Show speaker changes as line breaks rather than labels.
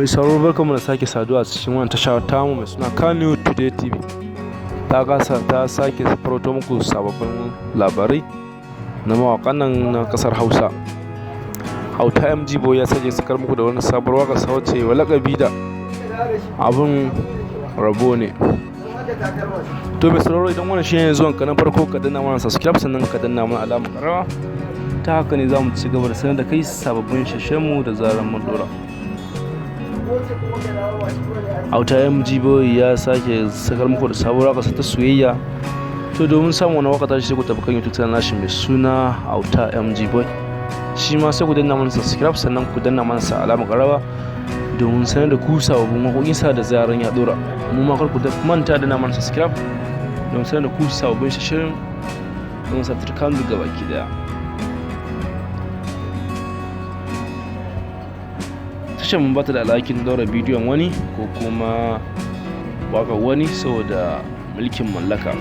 Mai sauraro barkanmu da sake saduwa a cikin wannan tasha tamu mai suna Kannywood Today TV. Ta sake farauto muku sababbin labarai na mawaƙan nan na ƙasar Hausa. Auta MG Boy ya sake sakar muku da wani sabuwar waƙa sa wacce wa laƙabi da abin rabo ne. To mai sauraro idan wannan shine zuwan ka na farko ka danna mana subscribe sannan ka danna mana alamar ƙarawa. Ta haka ne za mu ci gaba da sanar da kai sababbin shirye-shiryenmu da zarar mun dora. Auta MG Boy ya sake sakar muku da sabuwar waƙa ta soyayya. To domin samun wani waƙa ta shi ku tafi kan YouTube channel nashi mai suna Auta MG Boy. Shi ma sai ku danna mana subscribe sannan ku danna mana alamar ƙarawa domin sanar da ku sababbin waƙoƙinsa da zaran ya dora. Mu ma kar ku manta da mana subscribe domin sanar da ku sababbin shirye-shiryen don sa turkan daga baki daya. Tashar mun bata da alhakin daura bidiyon wani ko kuma waƙar wani saboda mulkin mallaka.